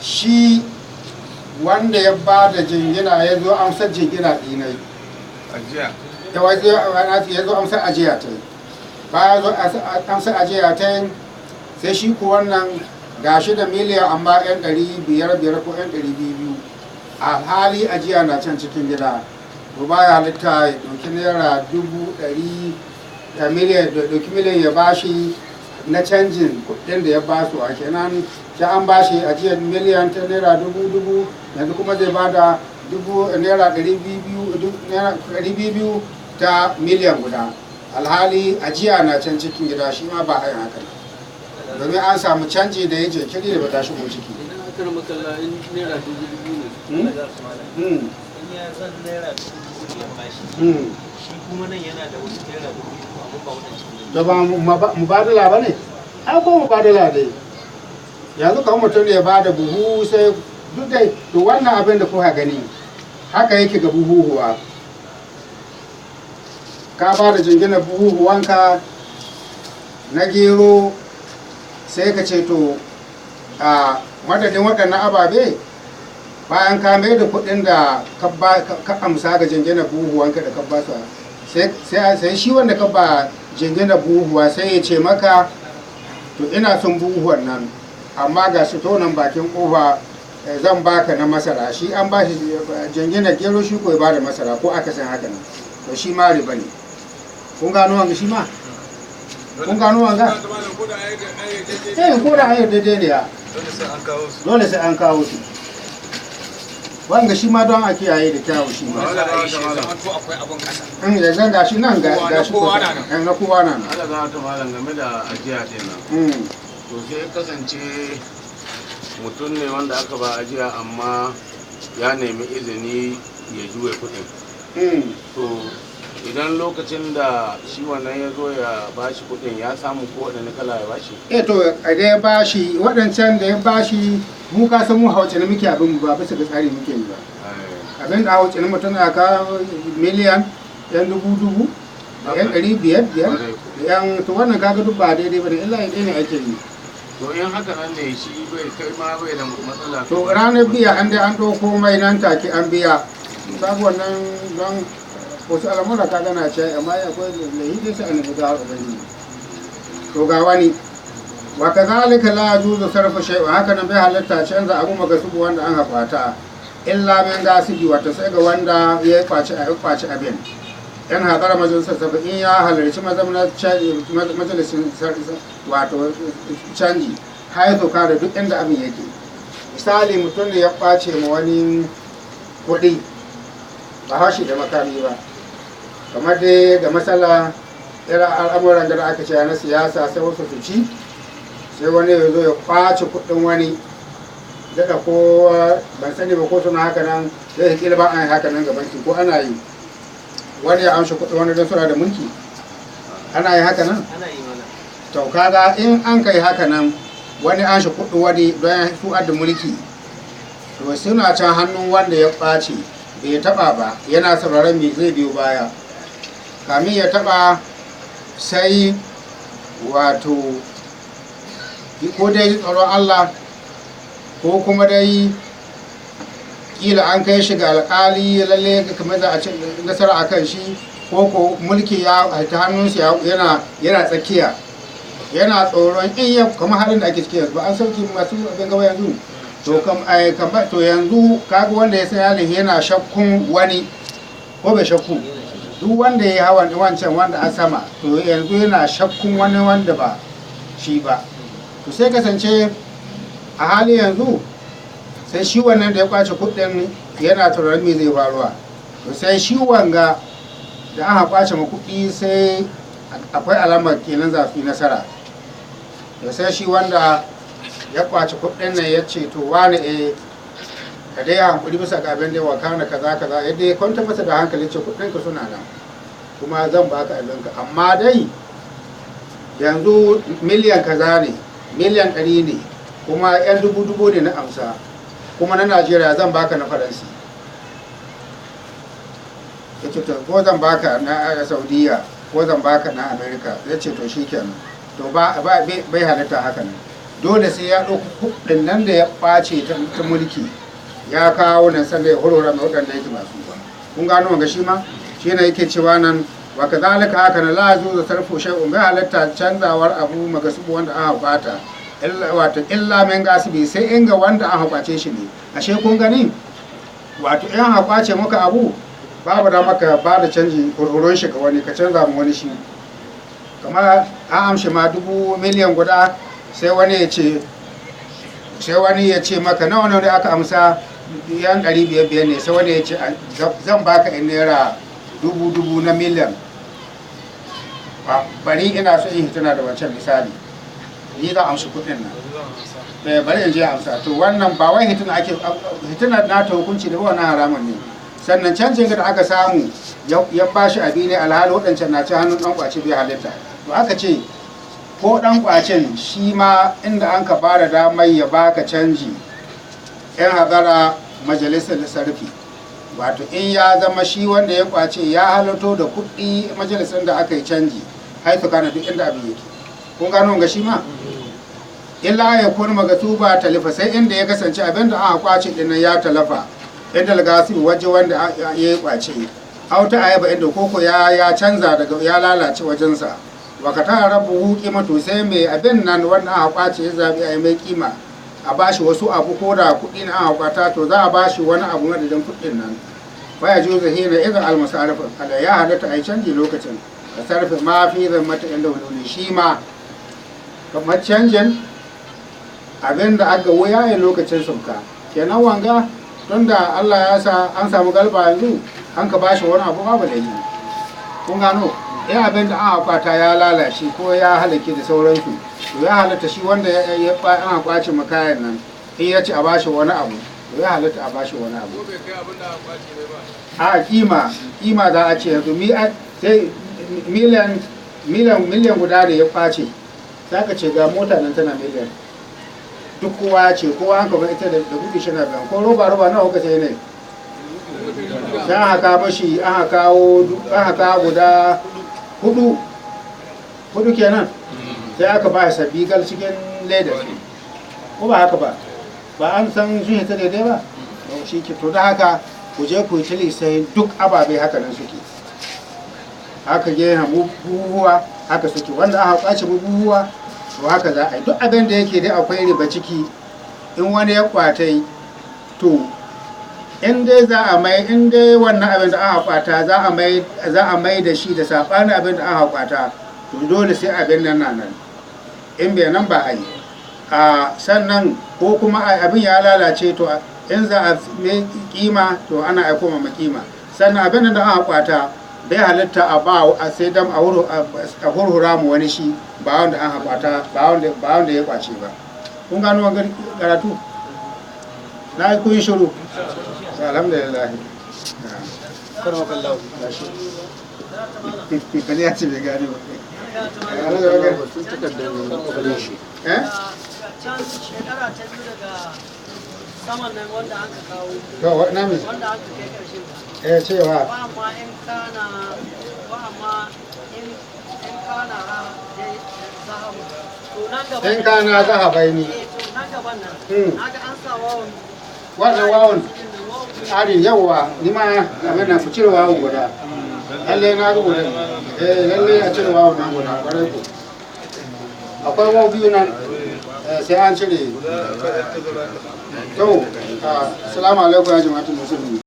shi wanda ya ba da jingina ya zo amsar jingina ɗinai ya zo amsar ajiya ta yi baya zo amsar ajiya ta yi sai shi ku wannan gashi da miliyan amma yan 500 ko yan 200 a hali ajiya na can cikin gida to baya halitta ya ɗauki naira 100 da miliyan ya bashi na canjin kuɗin da ya ba su a kenan sai an bashi ajiyar miliyan ta naira 1000 yanzu kuma zai bada naira 200 ta miliyan guda alhali ajiya na can cikin gida shi ma ba a yin haka domin an samu canji da ya jinkiri da ba ta shigo ciki idan aka rama kalla in naira 2000 ne in ya zan naira 2000 ya bashi shi kuma nan yana da wasu naira 2000 amma ba wadancan to ba mubadala ba ne ai ko mubadala dai yanzu kawai mutum ya ba da buhu sai duk dai to wannan abin da kuka gani haka yake ga buhuhuwa ka ba da jingina buhuhuwanka na gero sai ka ce to a madadin waɗannan ababe bayan ka mai da kuɗin da ka amsa ga jingina buhuhuwanka da ka ba su sai shi wanda ka ba jingina buhuhuwa sai ya ce maka to ina son buhuhuwan nan amma ga shi tonan bakin kofa zan baka na masara shi an ba shi jingina gero shi ko ya ba da masara ko aka san haka nan to shi ma riba ne kun gano wanga shi ma kun gano wanga ko da ayyar daidai ne ya dole sai an kawo su wanga shi ma don a kiyaye da kyawu shi ma ya zan gashi nan gashi na kowa nan ala za ta malam game da ajiya kenan to sai kasance mutum ne wanda aka ba ajiya amma ya nemi izini ya juya kuɗin to idan lokacin da shi wannan ya zo ya bashi kuɗin ya samu ko waɗanne kala ya bashi to da ya bashi waɗancan da ya bashi mu ka san mu hauce na muke abin mu ba bisa ga tsari muke yi ba abin da hauce na mutum na ka miliyan yan dubu da yan 500 da yan to wannan kaga duk ba daidai ba da illa ya ne ake yi to in haka nan ne shi bai kai ma bai da matsala to ranar biya an dai an ɗauko mai nan take an biya babu wannan don wasu al'amura ka gana ce amma akwai lahi dai sai an nufi da ubangiji to ga wani wa kazalika la yajuzu sarfu shay'un haka nan bai halatta canza abu magasubu wanda an hafata illa min gasibi wata sai ga wanda ya kwaci abin yan hadara majalisar in ya halarci majalisin wato canji haizu ka da duk inda abin yake misali mutum da ya kwace ma wani kuɗi ba haushi da makami ba kamar dai da matsala irin al'amuran da aka ce na siyasa sai wasu su ci sai wani ya zo ya kwace kuɗin wani daga ko ban sani ba ko suna haka nan zai kila ba an yi haka nan gaban ko ana yi wani ya amshi kuɗin wani don suna da mulki ana yi haka nan ana yi mana to kaga in an kai haka nan wani an shi kuɗin wani don su da mulki to suna can hannun wanda ya ɓace bai taɓa ba yana sauraron me zai biyo baya kamin ya taɓa sai wato ko dai tsaron Allah ko kuma dai kila an kai shi ga alƙali lalle kamar za a ci nasara a kan shi ko mulki ya ta hannunsa yana tsakiya yana tsoron in ya kamar halin da ake ciki yanzu ba an sauki masu abin gaba yanzu to yanzu kaga wanda ya sayar yana shakkun wani ko bai shakku duk wanda ya yi hawan wancan wanda a sama to yanzu yana shakkun wani wanda ba shi ba to sai kasance a hali yanzu sai shi wannan da ya kwace kudin yana tunanin me zai faruwa to sai shi wanga da aka kwace ma kudi sai akwai alamar kenan za su yi nasara to sai shi wanda ya kwace kudin nan ya ce to wani ka dai hankuli bisa ga abin da ya wakana kaza kaza yadda ya kwanta masa da hankali ce kudin ka suna nan kuma zan baka abinka amma dai yanzu miliyan kaza ne miliyan 100 ne kuma yan dubu ne na amsa kuma na Najeriya zan baka na Faransi ya ce to ko zan baka na Saudiya ko zan baka na Amerika ya ce to shikenan to bai halatta haka nan dole sai ya ɗauki kuɗin nan da ya ɓace ta mulki ya kawo nan sannan ya hurhura mai waɗanda yake masu ba. Kun gano wanga shi ma shi ne yake cewa nan wa kazalika haka na la zu sarfu shay'un bai halatta canzawar abu magasubu wanda aka bata wato illa min gasibi sai in ga wanda aka kwace shi ne. Ashe kun gani wato in aka kwace maka abu babu da maka ba da canji hurhuron shi ga wani ka canza mu wani shi. Kamar an amshi ma 1 miliyan guda sai wani ya ce maka nawa ne aka amsa yan 500 ne, sai wani ya ce zan baka in naira 1000 na miliyan. Bari ina so in hituna da wancan misali, ni za amshi kudin nan bari in je amsa. To wannan ba wai hituna na ta hukunci da wannan haramun ne. Sannan canjin da aka samu ya bashi abi ne alhali waɗancan na ci hannun ɗan kwace bai halitta. To aka ce ko ɗan kwacen shi ma inda an ka bada damar ya baka canji yan hadara majalisar sarfi, wato in ya zama shi wanda ya kwace ya halarto da kuɗi majalisar da aka yi canji haitu kana duk inda abin yake. Kun gano ga shi ma illa ya kun magatuba talifa, sai inda ya kasance abin da aka kwace din ya talafa inda lagasi waje wanda ya yi kwace auta ayaba inda koko ya canza daga ya lalace wajensa wakata rabu kimatu, sai mai abin nan wanda aka kwace ya zabi a yi mai kima a bashi wasu abu ko da kuɗi na aka kwata, to za a bashi wani abu madadin kuɗin nan. Baya juzu hina idan almusarif ala ya halatta a yi canji lokacin da sarfi ma fi zammata inda wani shi ma kamar canjin abin da aka wuya ya lokacin sauka kenan wanga tun da Allah ya sa an samu galba yanzu an ka bashi wani abu babu da yi. Kun gano ya abin da aka kwata ya lalace ko ya halake da sauransu, to ya halatta shi wanda ya aka kwace makayan nan in ya ci a bashi wani abu, to ya halatta a bashi wani abu. A kima za a ce yanzu sai miliyan guda da ya kwace za ka ce ga mota nan tana miliyan, duk kowa ya ce kowa an kaba ita da kudi shi na biyan ko roba nawa kuka sai ne sai an haka mashi an haka guda hudu kenan, sai aka ba sabbi gal cikin leda ko ba haka ba an san sun hita daidai ba shi ke. To da haka ku je ku yi tili sai duk ababe haka nan suke, haka gina buhuwa haka suke, wanda aka kwace buhuwa to haka za a yi. Duk abin da yake dai akwai riba ciki in wani ya kwatai, to in dai za a mai, in dai wannan abin da aka kwata za a mai da shi da saɓanin abin da aka kwata, to dole sai abin nan in bai nan ba a yi. Sannan ko kuma abin ya lalace, to in za a mai kima to ana aiko ma kima. Sannan abin da aka kwata bai halitta a ba a sai dam a hurhura mu wani shi ba wanda aka kwata ba wanda ya kwace ba. Kun gano wani karatu na yi kun shiru. Alhamdulillah. Kani ya ce bai gane ba. Can shekara ta biyu daga saman nan wanda aka kawo, wanda aka kai ƙarshen cewa ba amma in kana zahabu, to nan gaba in kana zahabai ni to nan gaban nan naga an sa wawon wannan wawon ari yawa ni ma abin nan ku cire wawon guda lalle na rubuta lalle a cire wawon nan guda kwarai ko akwai wawu biyu nan sai an cire. To assalamu alaikum ya jama'atul muslimin.